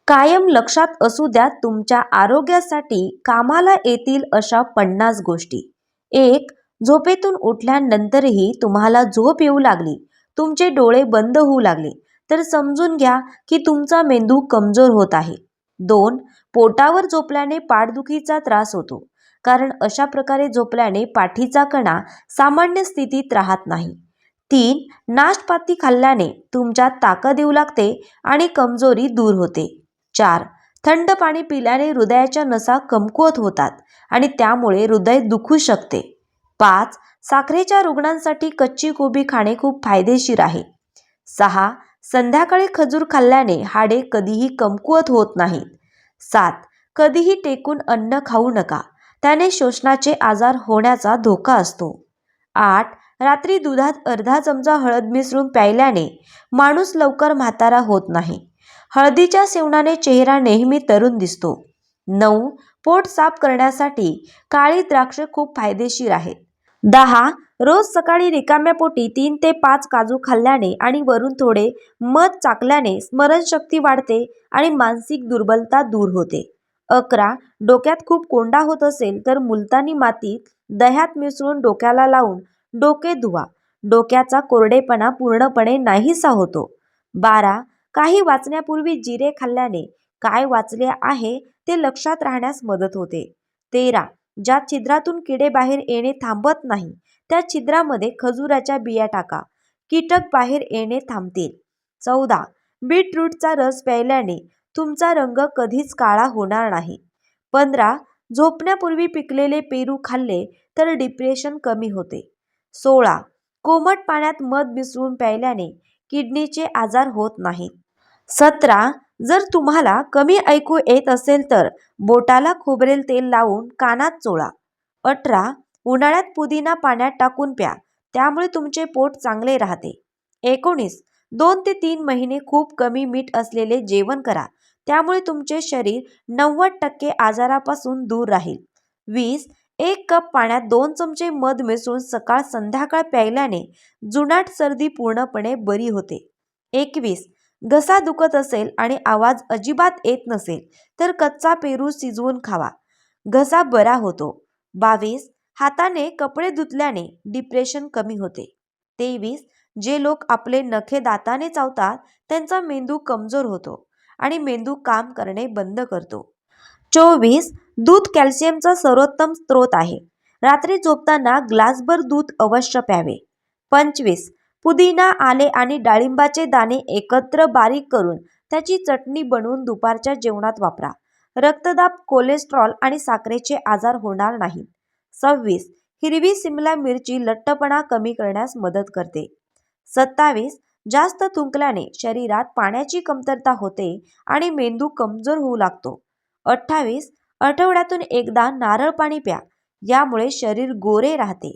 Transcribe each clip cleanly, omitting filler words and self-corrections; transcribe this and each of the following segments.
कायम लक्षात असू द्या, तुमच्या आरोग्यासाठी कामाला येतील अशा 50 गोष्टी. 1. झोपेतून उठल्यानंतरही तुम्हाला झोप येऊ लागली, तुमचे डोळे बंद होऊ लागले, तर समजून घ्या की तुमचा मेंदू कमजोर होत आहे. 2. पोटावर झोपल्याने पाठदुखीचा त्रास होतो, कारण अशा प्रकारे झोपल्याने पाठीचा कणा सामान्य स्थितीत राहत नाही. 3. नाशपाती खाल्ल्याने तुमच्यात ताकद येऊ लागते आणि कमजोरी दूर होते. 4. थंड पाणी पिल्याने हृदयाच्या नसा कमकुवत होतात आणि त्यामुळे हृदय दुखू शकते. 5. साखरेच्या रुग्णांसाठी कच्ची कोबी खाणे खूप फायदेशीर आहे. 6. संध्याकाळी खजूर खाल्ल्याने हाडे कधीही कमकुवत होत नाहीत. 7. कधीही टेकून अन्न खाऊ नका, त्याने श्वसनाचे आजार होण्याचा धोका असतो. 8. रात्री दुधात अर्धा चमचा हळद मिसळून प्यायल्याने माणूस लवकर म्हातारा होत नाही. हळदीच्या सेवनाने चेहरा नेहमी तरुण दिसतो. 9. पोट साफ करण्यासाठी काळी द्राक्ष खूप फायदेशीर आहेत. 10. रोज सकाळी रिकाम्या पोटी 3 ते 5 काजू खाल्ल्याने आणि वरून थोडे मध चाकल्याने स्मरणशक्ती वाढते आणि मानसिक दुर्बलता दूर होते. 11. डोक्यात खूप कोंडा होत असेल तर मुलतानी मातीत दह्यात मिसळून डोक्याला लावून डोके धुवा. डोक्याचा कोरडेपणा पूर्णपणे नाहीसा होतो. 12. काही वाचण्यापूर्वी जिरे खाल्ल्याने काय वाचले आहे ते लक्षात राहण्यास मदत होते. 13. ज्या छिद्रातून किडे बाहेर येणे थांबत नाही, त्या छिद्रामध्ये खजुराच्या बिया टाका. कीटक बाहेर येणे थांबतील. 14. बीटरूटचा रस प्यायल्याने तुमचा रंग कधीच काळा होणार नाही. 15. झोपण्यापूर्वी पिकलेले पेरू खाल्ले तर डिप्रेशन कमी होते. 16. कोमट पाण्यात मध मिसळून प्यायल्याने किडनीचे आजार होत नाहीत. 17. जर तुम्हाला कमी ऐकू येत असेल तर बोटाला खोबरेल तेल लावून कानात चोळा. 18. उन्हाळ्यात पुदिना पाण्यात टाकून प्या, त्यामुळे तुमचे पोट चांगले राहते. 19. 2 ते 3 महिने खूप कमी मीठ असलेले जेवण करा, त्यामुळे तुमचे शरीर 90% आजारापासून दूर राहील. 20. 1 कप पाण्यात 2 चमचे मध मिसळून सकाळ संध्याकाळ प्यायल्याने जुनाट सर्दी पूर्णपणे बरी होते. 21. घसा दुखत असेल आणि आवाज अजिबात येत नसेल तर कच्चा पेरू शिजवून खावा, घसा बरा होतो. 22. हाताने कपडे धुतल्याने डिप्रेशन कमी होते. 23. जे लोक आपले नखे दाताने चावतात त्यांचा मेंदू कमजोर होतो आणि मेंदू काम करणे बंद करतो. 24. दूध कॅल्शियमचा सर्वोत्तम स्रोत आहे. रात्री झोपताना ग्लासभर दूध अवश्य प्यावे. 25. पुदिना, आले आणि डाळिंबाचे दाणे एकत्र बारीक करून त्याची चटणी बनवून दुपारच्या जेवणात वापरा. रक्तदाब, कोलेस्ट्रॉल आणि साखरेचे आजार होणार नाहीत. 26. हिरवी सिमला मिरची लठ्ठपणा कमी करण्यास मदत करते. 27. जास्त थुंकल्याने शरीरात पाण्याची कमतरता होते आणि मेंदू कमजोर होऊ लागतो. 28. आठवड्यातून एकदा नारळ पाणी प्या, यामुळे शरीर गोरे राहते.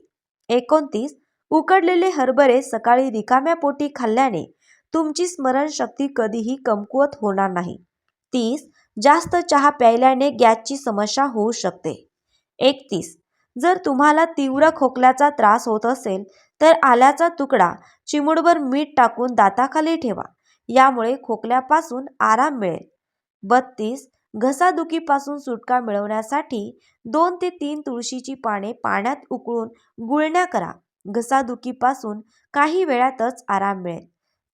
29. उकडलेले हरभरे सकाळी रिकाम्या पोटी खाल्ल्याने तुमची स्मरणशक्ती कधीही कमकुवत होणार नाही. 30. जास्त चहा प्यायल्याने गॅसची समस्या होऊ शकते. 31. जर तुम्हाला तीव्र खोकल्याचा त्रास होत असेल तर आल्याचा तुकडा चिमूटभर मीठ टाकून दाताखाली ठेवा, यामुळे खोकल्यापासून आराम मिळेल. 32. घसादुखीपासून सुटका मिळवण्यासाठी 2 ते 3 तुळशीची पाने पाण्यात उकळून गुळण्या करा, घसादुखीपासून काही वेळातच आराम मिळेल.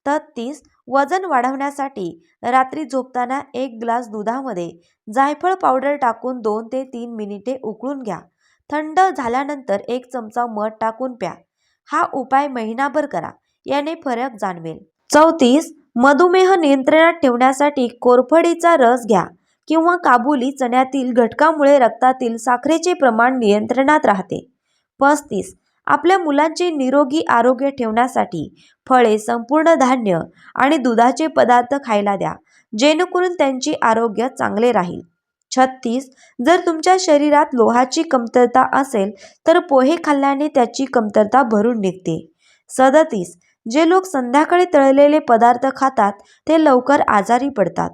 33. वजन वाढवण्यासाठी रात्री झोपताना 1 ग्लास दुधामध्ये जायफळ पावडर टाकून 2 ते 3 मिनिटे उकळून घ्या. थंड झाल्यानंतर 1 चमचा मध टाकून प्या. हा उपाय महिनाभर करा, याने फरक जाणवेल. 34. मधुमेह नियंत्रणात ठेवण्यासाठी कोरफडीचा रस घ्या किंवा काबुली चण्यातील घटकामुळे रक्तातील साखरेचे प्रमाण नियंत्रणात राहते. 35. आपल्या मुलांचे निरोगी आरोग्य ठेवण्यासाठी फळे, संपूर्ण धान्य आणि दुधाचे पदार्थ खायला द्या, जेणेकरून त्यांचे आरोग्य चांगले राहील. 36. जर तुमच्या शरीरात लोहाची कमतरता असेल तर पोहे खाल्ल्याने त्याची कमतरता भरून निघते. 37. जे लोक संध्याकाळी तळलेले पदार्थ खातात ते लवकर आजारी पडतात.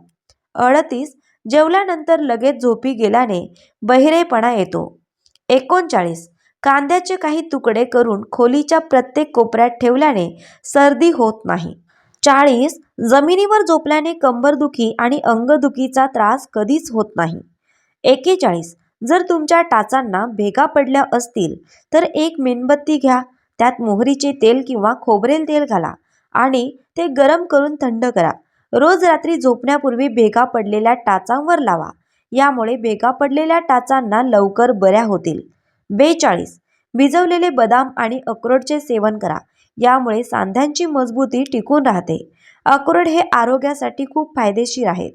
38. जेवल्यानंतर लगेच झोपी गेल्याने बहिरेपणा येतो. 39. कांद्याचे काही तुकडे करून खोलीच्या प्रत्येक कोपऱ्यात ठेवल्याने सर्दी होत नाही. 40. जमिनीवर झोपल्याने कंबरदुखी आणि अंगदुखीचा त्रास कधीच होत नाही. 41. जर तुमच्या टाचांना भेगा पडल्या असतील तर एक मेणबत्ती घ्या, त्यात मोहरीचे तेल किंवा खोबरेल तेल घाला आणि ते गरम करून थंड करा. रोज रात्री झोपण्यापूर्वी भेगा पडलेल्या टाचांवर लावा. यामुळे भेगा पडलेल्या टाचांना लवकर बऱ्या होतील. 42. भिजवलेले बदाम आणि अक्रोडचे सेवन करा. यामुळे सांध्यांची मजबूती टिकून राहते. अक्रोड हे आरोग्यासाठी खूप फायदेशीर आहेत.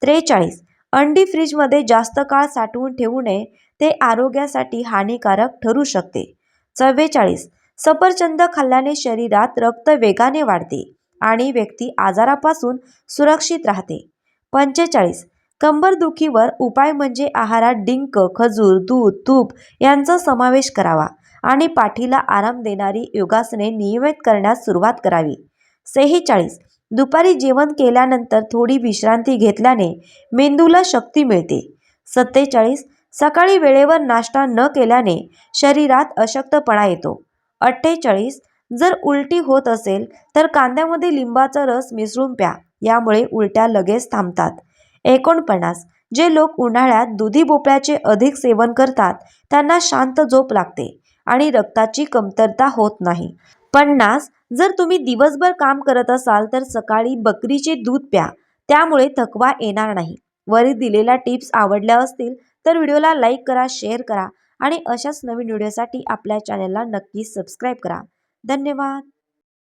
43. अंडी फ्रीजमध्ये जास्त काळ साठवून ठेवू नये, ते आरोग्यासाठी हानिकारक ठरू शकते. 44. सफरचंद खाल्ल्याने शरीरात रक्त वेगाने वाढते आणि व्यक्ती आजारापासून सुरक्षित राहते. 45. कंबरदुखीवर उपाय म्हणजे आहारात डिंक, खजूर, दूध, तूप यांचा समावेश करावा आणि पाठीला आराम देणारी योगासने नियमित करण्यास सुरुवात करावी. 46. दुपारी जेवण केल्यानंतर थोडी विश्रांती घेतल्याने मेंदूला शक्ती मिळते. 47. सकाळी वेळेवर नाश्ता न केल्याने शरीरात अशक्तपणा येतो. 48. जर उलटी होत असेल तर कांद्यामध्ये लिंबाचा रस मिसळून प्या. यामुळे उलट्या लगेच थांबतात. 49. जे लोक उन्हाळ्यात दुधी भोपळ्याचे अधिक सेवन करतात त्यांना शांत झोप लागते आणि रक्ताची कमतरता होत नाही. 50. जर तुम्ही दिवसभर काम करत असाल तर सकाळी बकरीचे दूध प्या. त्यामुळे थकवा येणार नाही. वरील दिलेल्या टिप्स आवडल्या असतील तर व्हिडिओला लाईक करा, शेअर करा आणि अशाच नवीन व्हिडिओसाठी आपल्या चॅनलला नक्की सबस्क्राईब करा. धन्यवाद.